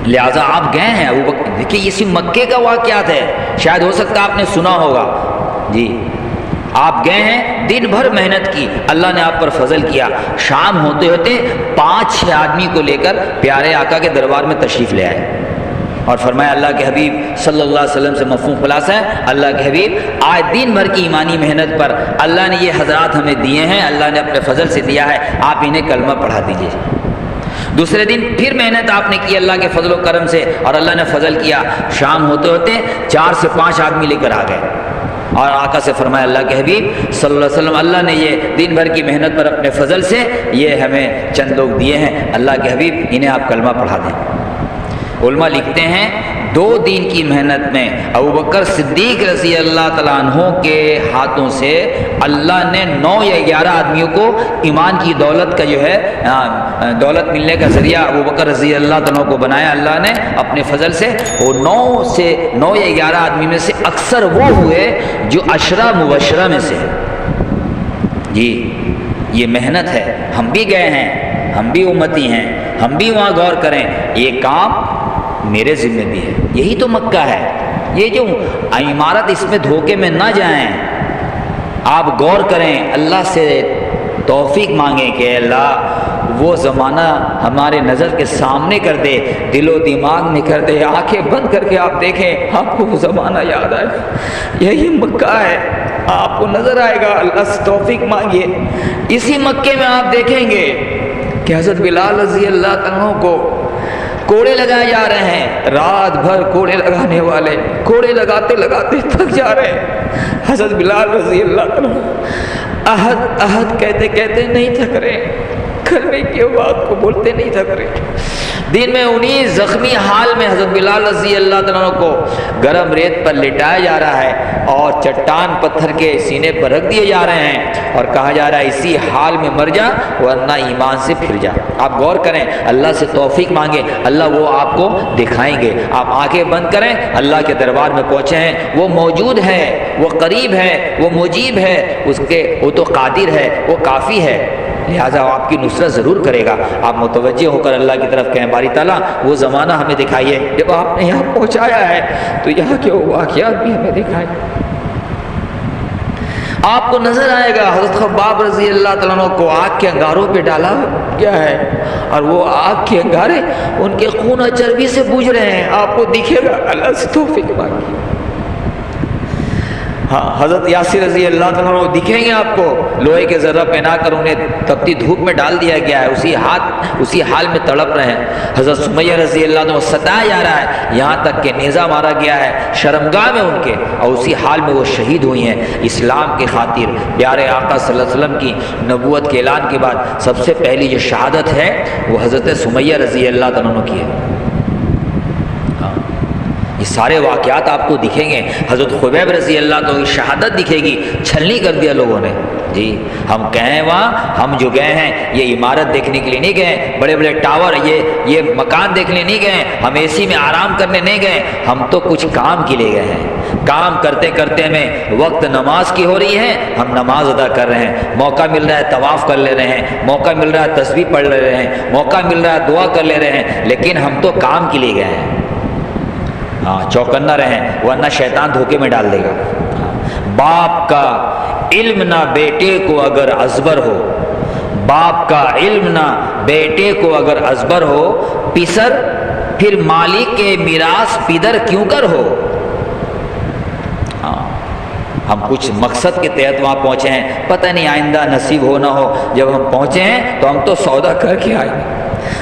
لہٰذا آپ گئے ہیں ابوبکر، دیکھیے یہ صرف مکے کا واقعات ہے، شاید ہو سکتا آپ نے سنا ہوگا. جی آپ گئے ہیں، دن بھر محنت کی، اللہ نے آپ پر فضل کیا. شام ہوتے ہوتے 5-6 آدمی کو لے کر پیارے آقا کے دربار میں تشریف لے آئے اور فرمایا اللہ کے حبیب صلی اللہ علیہ وسلم سے مفہوم خلاصہ ہے، اللہ کے حبیب آج دن بھر کی ایمانی محنت پر اللہ نے یہ حضرات ہمیں دیے ہیں، اللہ نے اپنے فضل سے دیا ہے، آپ انہیں کلمہ پڑھا دیجیے. دوسرے دن پھر محنت آپ نے کی اللہ کے فضل و کرم سے اور اللہ نے فضل کیا. شام ہوتے ہوتے 4 سے 5 آدمی لے کر آ گئے اور آقا سے فرمایا اللہ کے حبیب صلی اللہ علیہ وسلم، اللہ نے یہ دن بھر کی محنت پر اپنے فضل سے یہ ہمیں چند لوگ دیے ہیں، اللہ کے حبیب انہیں آپ کلمہ پڑھا دیں. علماء لکھتے ہیں 2 دن کی محنت میں ابوبکر صدیق رضی اللہ تعالیٰ عنہ کے ہاتھوں سے اللہ نے 9 یا 11 آدمیوں کو ایمان کی دولت کا جو ہے دولت ملنے کا ذریعہ ابوبکر رضی اللہ تعالیٰ عنہ کو بنایا اللہ نے اپنے فضل سے. وہ 9 یا 11 آدمی میں سے اکثر وہ ہوئے جو 10 مبشرہ میں سے. جی یہ محنت ہے، ہم بھی گئے ہیں، ہم بھی امتی ہیں، ہم بھی وہاں غور کریں، یہ کام میرے ذمہ بھی ہے. یہی تو مکہ ہے. یہ جو عمارت اس میں دھوکے میں نہ جائیں، آپ غور کریں، اللہ سے توفیق مانگیں کہ اللہ وہ زمانہ ہمارے نظر کے سامنے کر دے، دل و دماغ میں کر دے، آنکھیں بند کر کے آپ دیکھیں، آپ کو وہ زمانہ یاد آئے گا. یہی مکہ ہے، آپ کو نظر آئے گا. اللہ سے توفیق مانگیے. اسی مکے میں آپ دیکھیں گے کہ حضرت بلال رضی اللہ عنہ کو کوڑے لگائے جا رہے ہیں، رات بھر کوڑے لگانے والے کوڑے لگاتے لگاتے تھک جا رہے ہیں. حضرت بلال رضی اللہ عنہ احد احد کہتے کہتے نہیں تھک رہے، کلمے کی بات کو بولتے نہیں تھک رہے. دن میں انہی زخمی حال میں حضرت بلال رضی اللہ تعالیٰ کو گرم ریت پر لٹایا جا رہا ہے اور چٹان پتھر کے سینے پر رکھ دیے جا رہے ہیں اور کہا جا رہا ہے اسی حال میں مر جا ورنہ ایمان سے پھر جا. آپ غور کریں، اللہ سے توفیق مانگیں، اللہ وہ آپ کو دکھائیں گے. آپ آنکھیں بند کریں، اللہ کے دربار میں پہنچے ہیں، وہ موجود ہے، وہ قریب ہے، وہ مجیب ہے، وہ تو قادر ہے، وہ کافی ہے. لہٰذا وہ آپ کی نصرت ضرور کرے گا۔ آپ متوجہ ہو کر اللہ کی طرف کہیں باری تعالیٰ وہ زمانہ ہمیں دکھائیے جب آپ نے یہاں پہنچایا ہے، تو یہاں کے واقعات بھی ہمیں دکھائیں۔ آپ کو نظر آئے گا حضرت خباب رضی اللہ تعالیٰ عنہ کو آگ کے انگاروں پہ ڈالا گیا ہے، اور وہ آگ کے انگارے ان کے خون اور چربی سے بوجھ رہے ہیں، آپ کو دکھے گا۔ اللہ سے توفیق مانگیے۔ ہاں، حضرت یاسر رضی اللہ تعالیٰ عنہ دکھیں گے آپ کو، لوہے کے ذرہ پہنا کر انہیں تپتی دھوپ میں ڈال دیا گیا ہے، اسی حال میں تڑپ رہے ہیں۔ حضرت سمیہ رضی اللہ عنہ ستایا جا رہا ہے، یہاں تک کہ نیزہ مارا گیا ہے شرمگاہ میں ان کے، اور اسی حال میں وہ شہید ہوئی ہیں اسلام کی خاطر۔ پیارے آقا صلی اللہ علیہ وسلم کی نبوت کے اعلان کے بعد سب سے پہلی جو شہادت ہے وہ حضرت سمیہ رضی اللہ تعالیٰ عنہ کی ہے۔ یہ سارے واقعات آپ کو دکھیں گے۔ حضرت خبیب رضی اللہ عنہ کی شہادت دکھے گی، چھلنی کر دیا لوگوں نے۔ جی ہم کہیں وہاں، ہم جو گئے ہیں یہ عمارت دیکھنے کے لیے نہیں گئے، بڑے بڑے ٹاور یہ مکان دیکھنے نہیں گئے، ہم اے سی میں آرام کرنے نہیں گئے، ہم تو کچھ کام کے لیے گئے ہیں۔ کام کرتے کرتے ہمیں وقت نماز کی ہو رہی ہے، ہم نماز ادا کر رہے ہیں، موقع مل رہا ہے طواف کر لے رہے ہیں، موقع مل رہا ہے تسبیح پڑھ لے رہے ہیں، موقع مل رہا ہے دعا کر لے رہے ہیں، لیکن ہم تو کام کے لیے گئے ہیں۔ ہاں، چوکنا رہیں ورنہ شیطان دھوکے میں ڈال دے گا۔ باپ کا علم نہ بیٹے کو اگر ازبر ہو، باپ کا علم نہ بیٹے کو اگر ازبر ہو، پسر پھر مالک کے میراث پدر کیوں کر ہو۔ ہاں، ہم کچھ مقصد کے تحت وہاں پہنچے ہیں، پتہ نہیں آئندہ نصیب ہو نہ ہو، جب ہم پہنچے ہیں تو ہم تو سودا کر کے آئیں گے،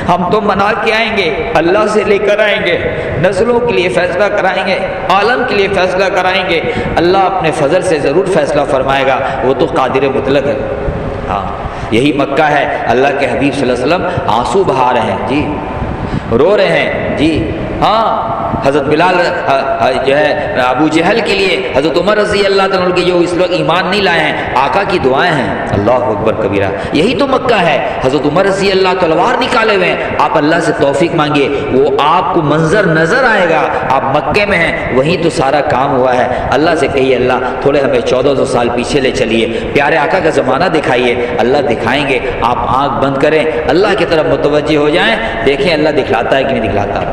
ہم تو منا کے آئیں گے، اللہ سے لے کر آئیں گے، نسلوں کے لیے فیصلہ کرائیں گے، عالم کے لیے فیصلہ کرائیں گے۔ اللہ اپنے فضل سے ضرور فیصلہ فرمائے گا، وہ تو قادر مطلق ہے۔ ہاں، یہی مکہ ہے۔ اللہ کے حبیب صلی اللہ علیہ وسلم آنسو بہا رہے ہیں، جی رو رہے ہیں، جی ہاں۔ حضرت بلال جو ہے ابو جہل کے لیے، حضرت عمر رضی اللہ تعالیٰ عنہ کے جو اس وقت ایمان نہیں لائے ہیں، آقا کی دعائیں ہیں، اللہ اکبر کبیرہ، یہی تو مکہ ہے۔ حضرت عمر رضی اللہ تلوار نکالے ہوئے ہیں، آپ اللہ سے توفیق مانگیے، وہ آپ کو منظر نظر آئے گا، آپ مکے میں ہیں، وہیں تو سارا کام ہوا ہے۔ اللہ سے کہیے اللہ تھوڑے ہمیں 1400 سال پیچھے لے چلیے، پیارے آقا کا زمانہ دکھائیے، اللہ دکھائیں گے۔ آپ آنکھ بند کریں، اللہ کی طرف متوجہ ہو جائیں، دیکھیں اللہ دکھلاتا ہے کہ نہیں دکھلاتا۔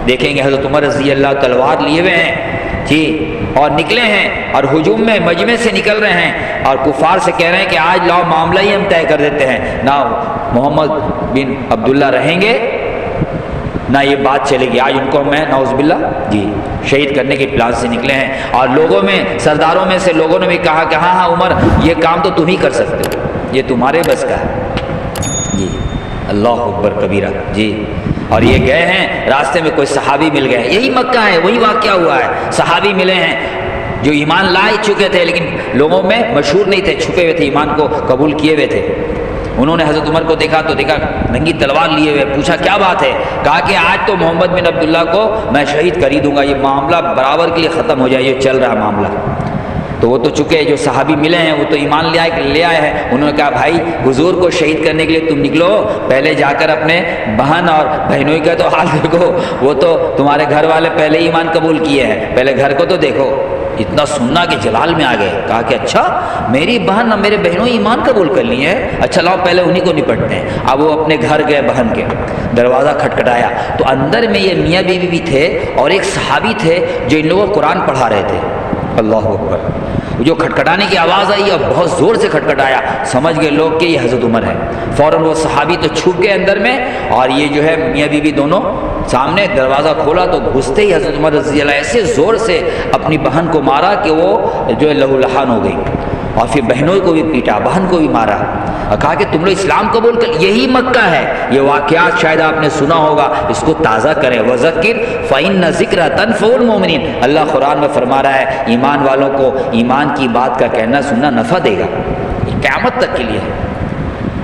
دیکھیں گے حضرت عمر رضی اللہ تلوار لیے ہوئے ہیں، جی، اور نکلے ہیں، اور ہجوم میں مجمع سے نکل رہے ہیں، اور کفار سے کہہ رہے ہیں کہ آج لاؤ معاملہ ہی ہم طے کر دیتے ہیں، نہ محمد بن عبداللہ رہیں گے نہ یہ بات چلے گی، آج ان کو میں نعوذ باللہ جی شہید کرنے کے پلان سے نکلے ہیں۔ اور لوگوں میں، سرداروں میں سے لوگوں نے بھی کہا کہ ہاں ہاں عمر یہ کام تو تم ہی کر سکتے ہو، یہ تمہارے بس کا ہے، جی اللہ اکبر کبیرہ، جی۔ اور یہ گئے ہیں، راستے میں کوئی صحابی مل گئے، یہی مکہ ہے، وہی واقعہ ہوا ہے، صحابی ملے ہیں جو ایمان لا چکے تھے لیکن لوگوں میں مشہور نہیں تھے، چھپے ہوئے تھے، ایمان کو قبول کیے ہوئے تھے۔ انہوں نے حضرت عمر کو دیکھا تو دیکھا ننگی تلوار لیے ہوئے، پوچھا کیا بات ہے، کہا کہ آج تو محمد بن عبداللہ کو میں شہید کر ہی دوں گا، یہ معاملہ برابر کے لیے ختم ہو جائے، یہ چل رہا معاملہ۔ تو وہ تو چکے جو صحابی ملے ہیں وہ تو ایمان لے آئے ہیں، انہوں نے کہا بھائی حضور کو شہید کرنے کے لیے تم نکلو، پہلے جا کر اپنے بہن اور بہنوئی کا تو حال دیکھو، وہ تو تمہارے گھر والے پہلے ہی ایمان قبول کیے ہیں، پہلے گھر کو تو دیکھو۔ اتنا سننا کہ جلال میں آ گئے، کہا کہ اچھا میری بہن اور میرے بہنوں ایمان قبول کر لی ہے، اچھا لاؤ پہلے انہی کو نپٹتے ہیں۔ اب وہ اپنے گھر گئے، بہن کے دروازہ کھٹکھٹایا تو اندر میں یہ میاں بیوی بھی تھے اور ایک صحابی تھے جو ان لوگوں کو قرآن پڑھا رہے تھے، اللہ اکبر۔ جو کھٹکھٹانے کی آواز آئی اور بہت زور سے کھٹکھٹایا، سمجھ گئے لوگ کہ یہ حضرت عمر ہے، فوراً وہ صحابی تو چھپ گئے اندر میں، اور یہ جو ہے میاں بیوی دونوں سامنے، دروازہ کھولا تو گھستے ہی حضرت عمر رضی اللہ ایسے زور سے اپنی بہن کو مارا کہ وہ جو ہے لہو لہان ہو گئی، اور پھر بہنوں کو بھی پیٹا، بہن کو بھی مارا، اور کہا کہ تم لوگ اسلام قبول کر، یہی مکہ ہے۔ یہ واقعات شاید آپ نے سنا ہوگا، اس کو تازہ کریں، وذکر فإن ذکر تنفع المؤمنین، اللہ قرآن میں فرما رہا ہے ایمان والوں کو ایمان کی بات کا کہنا سننا نفع دے گا، یہ قیامت تک کے لیے ہے۔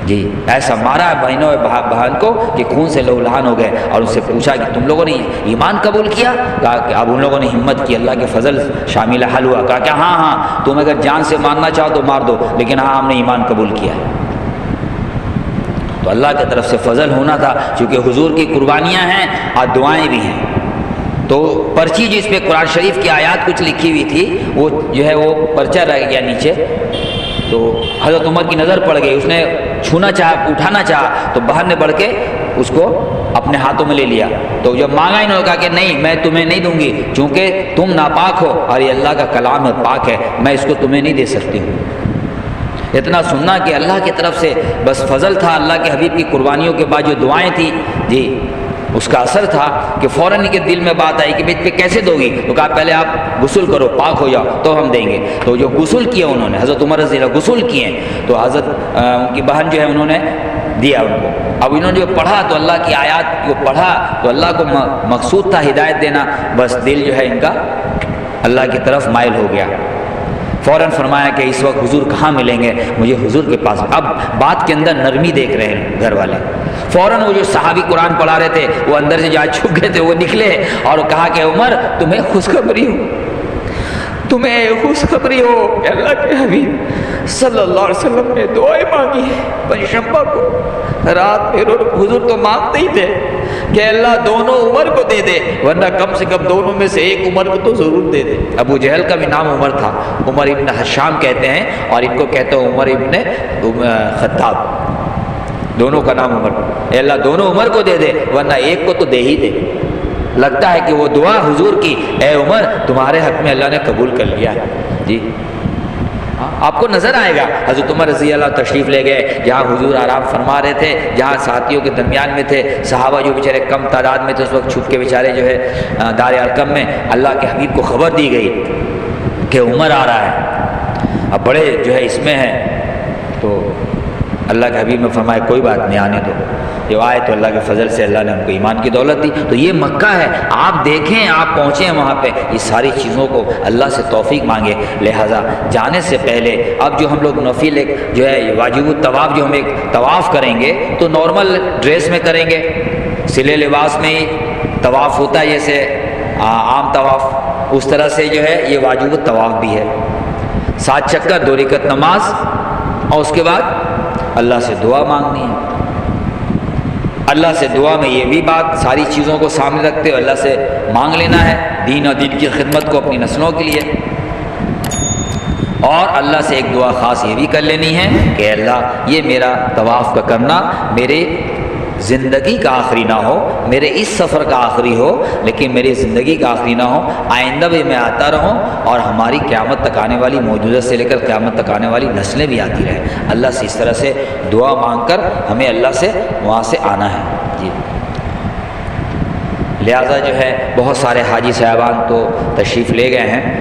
جی ایسا مارا ہے بہنوں بہن کو کہ خون سے لہو لہان ہو گئے، اور ان سے پوچھا کہ تم لوگوں نے ایمان قبول کیا، کہا کہ اب ان لوگوں نے ہمت کی، اللہ کے فضل شامل حل ہوا، کہا کہ ہاں ہاں تم اگر جان سے ماننا چاہو تو مار دو، لیکن ہاں ہم نے ایمان قبول کیا ہے۔ تو اللہ کی طرف سے فضل ہونا تھا، چونکہ حضور کی قربانیاں ہیں اور دعائیں بھی ہیں، تو پرچی جس پہ قرآن شریف کی آیات کچھ لکھی ہوئی تھی وہ جو ہے وہ پرچہ رہ گیا نیچے، تو حضرت عمر کی نظر پڑ گئی، اس نے چھونا چاہا، اٹھانا چاہا، تو باہر نے بڑھ کے اس کو اپنے ہاتھوں میں لے لیا۔ تو جب مانگا انہوں نے کہا کہ نہیں، میں تمہیں نہیں دوں گی، چونکہ تم ناپاک ہو اور یہ اللہ کا کلام ہے، پاک ہے، میں اس کو تمہیں نہیں دے سکتی ہوں۔ اتنا سننا کہ اللہ کی طرف سے بس فضل تھا، اللہ کے حبیب کی قربانیوں کے بعد جو دعائیں تھیں جی اس کا اثر تھا کہ فوراً کے دل میں بات آئی کہ بیٹے کیسے دو گی؟ تو کہا پہلے آپ غسل کرو، پاک ہو جاؤ تو ہم دیں گے۔ تو جو غسل کیا انہوں نے، حضرت عمر رضی اللہ غسل کیے، تو حضرت ان کی بہن جو ہے انہوں نے دیا ان کو۔ اب انہوں نے جو پڑھا تو اللہ کی آیات کو پڑھا تو اللہ کو مقصود تھا ہدایت دینا، بس دل جو ہے ان کا اللہ کی طرف مائل ہو گیا۔ فوراً فرمایا کہ اس وقت حضور کہاں ملیں گے، مجھے حضور کے پاس۔ اب بات کے اندر نرمی دیکھ رہے ہیں گھر والے۔ فوراً وہ جو صحابی قرآن پڑھا رہے تھے وہ اندر سے جہاں چھپ گئے تھے وہ نکلے اور کہا کہ عمر تمہیں خوشخبری ہو، تمہیں خوشخبری ہو کہ اللہ کے حبیب صلی اللہ علیہ وسلم نے دعائیں مانگی ہیں پنجشنبہ کو رات میں۔ حضور تو مانگتے ہی تھے کہ اللہ دونوں عمر کو دے دے، ورنہ کم سے کم دونوں میں سے ایک عمر کو تو ضرور دے دے۔ ابو جہل کا بھی نام عمر تھا، عمر ابن حشام کہتے ہیں، اور ان کو کہتے ہیں عمر ابن خطاب، دونوں کا نام عمر۔ اے اللہ دونوں عمر کو دے دے ورنہ ایک کو تو دے ہی دے۔ لگتا ہے کہ وہ دعا حضور کی، اے عمر تمہارے حق میں اللہ نے قبول کر لیا جی۔ آپ کو نظر آئے گا حضرت عمر رضی اللہ تشریف لے گئے جہاں حضور آرام فرما رہے تھے، جہاں ساتھیوں کے درمیان میں تھے، صحابہ جو بیچارے کم تعداد میں تھے اس وقت چھپ کے بیچارے جو ہے دار ارقم میں، اللہ کے حبیب کو خبر دی گئی کہ عمر آ رہا ہے، اب بڑے جو ہے اس میں ہے، تو اللہ کے حبیب نے فرمایا کوئی بات نہیں، آنے دو، جو آئے تو اللہ کے فضل سے اللہ نے ان کو ایمان کی دولت دی۔ تو یہ مکہ ہے، آپ دیکھیں، آپ پہنچے ہیں وہاں پہ، یہ ساری چیزوں کو اللہ سے توفیق مانگے۔ لہٰذا جانے سے پہلے اب جو ہم لوگ نفل ایک جو ہے واجب الطواف جو ہم ایک طواف کریں گے تو نارمل ڈریس میں کریں گے، سلے لباس میں ہی طواف ہوتا ہے جیسے عام طواف، اس طرح سے جو ہے یہ واجب الطواف بھی ہے، 7 چکر 2 رکعت نماز، اور اس کے بعد اللہ سے دعا مانگنی ہے۔ اللہ سے دعا میں یہ بھی بات ساری چیزوں کو سامنے رکھتے ہوئے اللہ سے مانگ لینا ہے دین اور دین کی خدمت کو اپنی نسلوں کے لیے، اور اللہ سے ایک دعا خاص یہ بھی کر لینی ہے کہ اللہ یہ میرا طواف کا کرنا میرے زندگی کا آخری نہ ہو، میرے اس سفر کا آخری ہو، لیکن میری زندگی کا آخری نہ ہو، آئندہ بھی میں آتا رہوں اور ہماری قیامت تک آنے والی موجودہ سے لے کر قیامت تک آنے والی نسلیں بھی آتی رہیں۔ اللہ سے اس طرح سے دعا مانگ کر ہمیں اللہ سے وہاں سے آنا ہے جی۔ لہٰذا جو ہے بہت سارے حاجی صاحبان تو تشریف لے گئے ہیں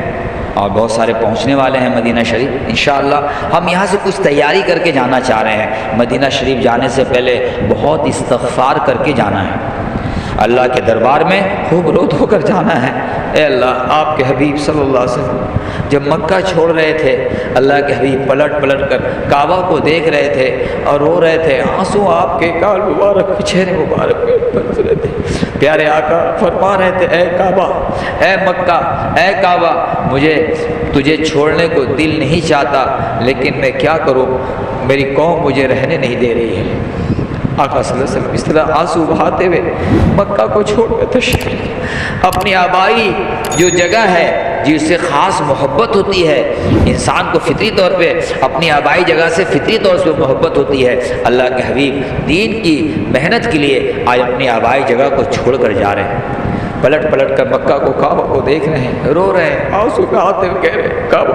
اور بہت سارے پہنچنے والے ہیں مدینہ شریف انشاءاللہ۔ ہم یہاں سے کچھ تیاری کر کے جانا چاہ رہے ہیں، مدینہ شریف جانے سے پہلے بہت استغفار کر کے جانا ہے، اللہ کے دربار میں خوب رو دھو کر جانا ہے۔ اے اللہ آپ کے حبیب صلی اللہ علیہ وسلم جب مکہ چھوڑ رہے تھے، اللہ کے حبیب پلٹ پلٹ کر کعبہ کو دیکھ رہے تھے اور رو رہے تھے، آنسو آپ کے گال مبارک چہرے مبارک میں برس رہے تھے۔ پیارے آقا فرما رہے تھے اے کعبہ، اے مکہ، اے کعبہ، مجھے تجھے چھوڑنے کو دل نہیں چاہتا، لیکن میں کیا کروں، میری قوم مجھے رہنے نہیں دے رہی ہے۔ آقا صلی اللہ علیہ وسلم اس طرح آنسو بہاتے ہوئے مکہ کو چھوڑ کر تشریف لے گئے۔ اپنی آبائی جو جگہ ہے جس سے خاص محبت ہوتی ہے، انسان کو فطری طور پہ اپنی آبائی جگہ سے فطری طور سے محبت ہوتی ہے، اللہ کے حبیب دین کی محنت کے لیے آج اپنی آبائی جگہ کو چھوڑ کر جا رہے ہیں، پلٹ پلٹ کر مکہ کو کعبہ کو دیکھ رہے ہیں، رو رہے ہیں، آنسو بہاتے ہوئے کہہ رہے ہیں کعبہ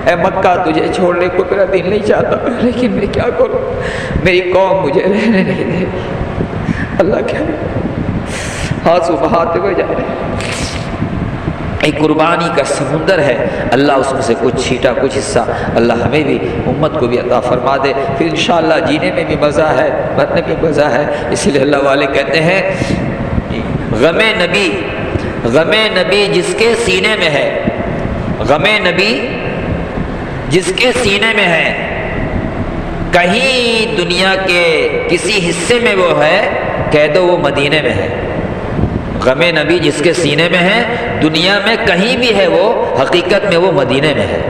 اے مکہ تجھے چھوڑنے کو میرا دل نہیں چاہتا، لیکن میں کیا کروں، میری قوم مجھے رہنے نہیں دے رہی۔ اللہ کے حبیب آنسو بہاتے ہوئے جا رہے ہیں۔ ایک قربانی کا سمندر ہے، اللہ اس میں سے کچھ چھیٹا کچھ حصہ اللہ ہمیں بھی امت کو بھی عطا فرما دے، پھر انشاءاللہ جینے میں بھی مزہ ہے، مرنے میں بھی مزہ ہے۔ اسی لیے اللہ والے کہتے ہیں غم نبی، غم نبی جس کے سینے میں ہے، غم نبی جس کے سینے میں ہے، کہیں دنیا کے کسی حصے میں وہ ہے کہہ دو وہ مدینے میں ہے۔ غم نبی جس کے سینے میں ہے، دنیا میں کہیں بھی ہے وہ، حقیقت میں وہ مدینے میں ہے۔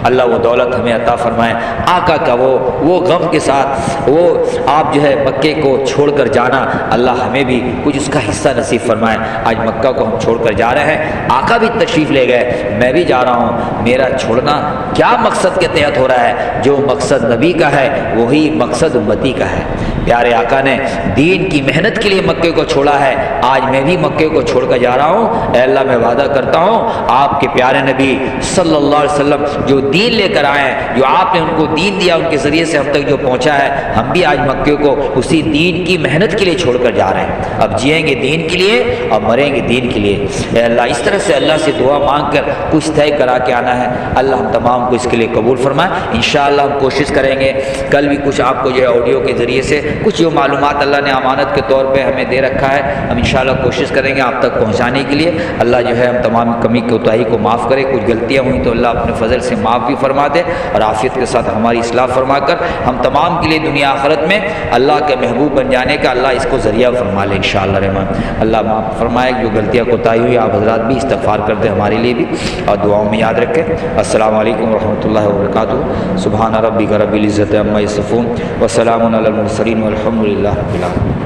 اللہ وہ دولت ہمیں عطا فرمائے۔ آقا کا وہ غم کے ساتھ وہ آپ جو ہے مکے کو چھوڑ کر جانا، اللہ ہمیں بھی کچھ اس کا حصہ نصیب فرمائے۔ آج مکہ کو ہم چھوڑ کر جا رہے ہیں، آقا بھی تشریف لے گئے، میں بھی جا رہا ہوں۔ میرا چھوڑنا کیا مقصد کے تحت ہو رہا ہے؟ جو مقصد نبی کا ہے وہی مقصد امتی کا ہے۔ پیارے آقا نے دین کی محنت کے لیے مکے کو چھوڑا ہے، آج میں بھی مکے کو چھوڑ کر جا رہا ہوں۔ اے اللہ میں وعدہ کرتا ہوں آپ کے پیارے نبی صلی اللہ علیہ وسلم جو دین لے کر آئے ہیں، جو آپ نے ان کو دین دیا، ان کے ذریعے سے ہم تک جو پہنچا ہے، ہم بھی آج مکے کو اسی دین کی محنت کے لیے چھوڑ کر جا رہے ہیں۔ اب جئیں گے دین کے لیے اور مریں گے دین کے لیے۔ اے اللہ اس طرح سے اللہ سے دعا مانگ کر کچھ طے کرا کے آنا ہے، اللہ ہم تمام کو اس کے لیے قبول فرمائے۔ انشاءاللہ ہم کوشش کریں گے کل بھی کچھ آپ کو جو ہے آڈیو کے ذریعے سے کچھ جو معلومات اللہ نے امانت کے طور پہ ہمیں دے رکھا ہے، ہم انشاءاللہ کوشش کریں گے آپ تک پہنچانے کے لیے۔ اللہ جو ہے ہم تمام کمی کوتاہی کو معاف کرے، کچھ غلطیاں ہوئیں تو اللہ اپنے فضل سے معاف بھی فرما دے اور عافیت کے ساتھ ہماری اصلاح فرما کر ہم تمام کے لیے دنیا آخرت میں اللہ کے محبوب بن جانے کا اللہ اس کو ذریعہ فرما لے انشاءاللہ رحمان۔ اللہ معاف فرمائے، جو غلطیاں کوتاہی ہوئی آپ حضرات بھی استغفار کر دیں ہمارے لیے بھی اور دعاؤں میں یاد رکھیں۔ السلام علیکم ورحمۃ اللہ وبرکاتہ۔ سبحان ربک رب العزۃ عما یصفون وسلام علی المرسلین والحمد للہ رب العالمین۔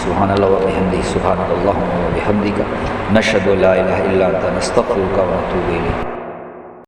سبحان اللہ وبحمدہ، سبحان اللہ وبحمدک، نشہد ان لا الہ الا انت، نستغفرک ونتوب الیک۔